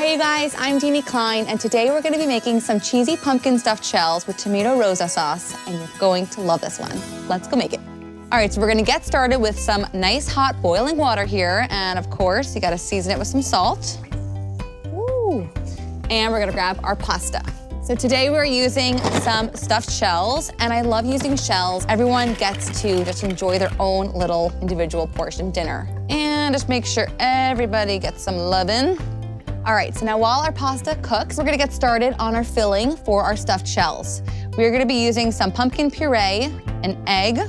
Hey you guys, I'm Deanie Klein, and today we're gonna be making some cheesy pumpkin stuffed shells with tomato Rosa sauce, and you're going to love this one. Let's go make it. All right, so we're gonna get started with some nice hot boiling water here, and of course, you gotta season it with some salt. Ooh. And we're gonna grab our pasta. So today we're using some stuffed shells, and I love using shells. Everyone gets to just enjoy their own little individual portion dinner. And just make sure everybody gets some lovin'. All right, so now while our pasta cooks, we're gonna get started on our filling for our stuffed shells. We're gonna be using some pumpkin puree, an egg,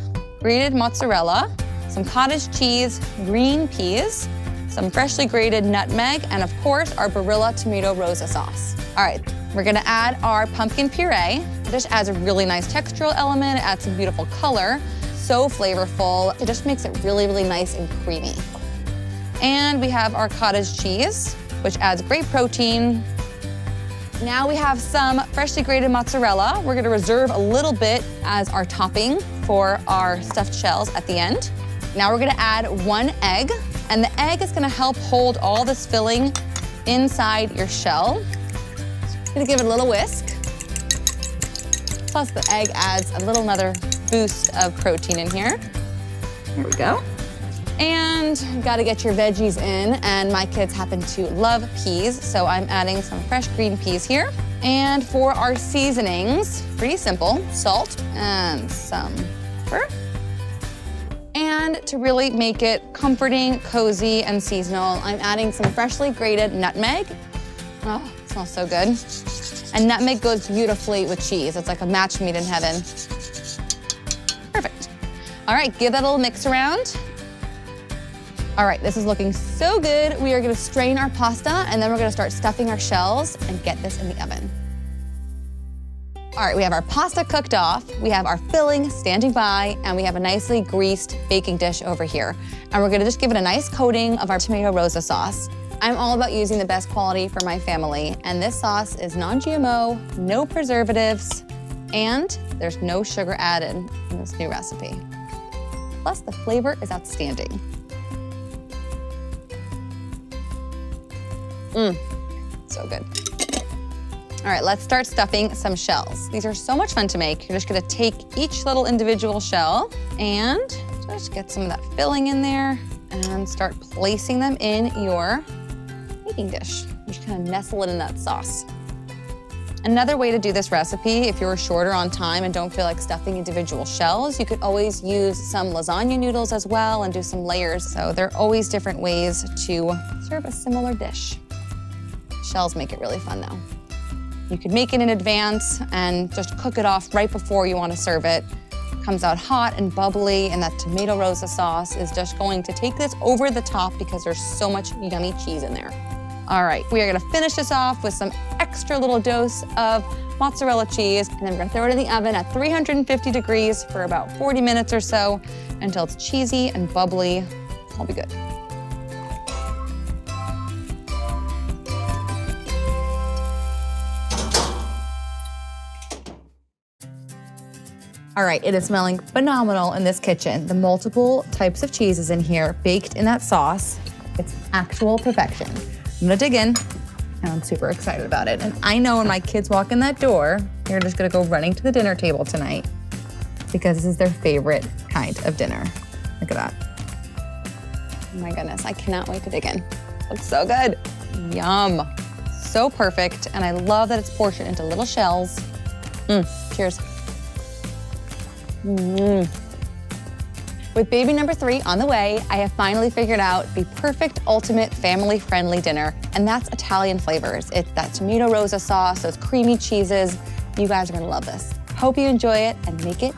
grated mozzarella, some cottage cheese, green peas, some freshly grated nutmeg, and of course, our Barilla tomato Rosa sauce. All right, we're gonna add our pumpkin puree. It just adds a really nice textural element, it adds some beautiful color, so flavorful. It just makes it really, really nice and creamy. And we have our cottage cheese, which adds great protein. Now we have some freshly grated mozzarella. We're gonna reserve a little bit as our topping for our stuffed shells at the end. Now we're gonna add 1 egg, and the egg is gonna help hold all this filling inside your shell. Gonna give it a little whisk. Plus the egg adds a little another boost of protein in here. Here we go. And you gotta get your veggies in, and my kids happen to love peas, so I'm adding some fresh green peas here. And for our seasonings, pretty simple, salt and some pepper. And to really make it comforting, cozy, and seasonal, I'm adding some freshly grated nutmeg. Oh, it smells so good. And nutmeg goes beautifully with cheese. It's like a match made in heaven. Perfect. All right, give that a little mix around. All right, this is looking so good. We are gonna strain our pasta, and then we're gonna start stuffing our shells and get this in the oven. All right, we have our pasta cooked off, we have our filling standing by, and we have a nicely greased baking dish over here. And we're gonna just give it a nice coating of our tomato Rosa sauce. I'm all about using the best quality for my family, and this sauce is non-GMO, no preservatives, and there's no sugar added in this new recipe. Plus, the flavor is outstanding. So good. All right, let's start stuffing some shells. These are so much fun to make. You're just gonna take each little individual shell and just get some of that filling in there and start placing them in your baking dish. Just kind of nestle it in that sauce. Another way to do this recipe, if you're shorter on time and don't feel like stuffing individual shells, you could always use some lasagna noodles as well and do some layers. So there are always different ways to serve a similar dish. Shells make it really fun though. You could make it in advance and just cook it off right before you want to serve it. Comes out hot and bubbly, and that tomato Rosa sauce is just going to take this over the top because there's so much yummy cheese in there. All right, we are gonna finish this off with some extra little dose of mozzarella cheese, and then we're gonna throw it in the oven at 350 degrees for about 40 minutes or so until it's cheesy and bubbly. It'll be good. All right, it is smelling phenomenal in this kitchen. The multiple types of cheeses in here, baked in that sauce. It's actual perfection. I'm gonna dig in, and I'm super excited about it. And I know when my kids walk in that door, they're just gonna go running to the dinner table tonight because this is their favorite kind of dinner. Look at that. Oh my goodness, I cannot wait to dig in. Looks so good. Yum. So perfect, and I love that it's portioned into little shells. Cheers. With baby number 3 on the way, I have finally figured out the perfect ultimate family-friendly dinner, and that's Italian flavors. It's that tomato Rosa sauce, those creamy cheeses. You guys are gonna love this. Hope you enjoy it and make it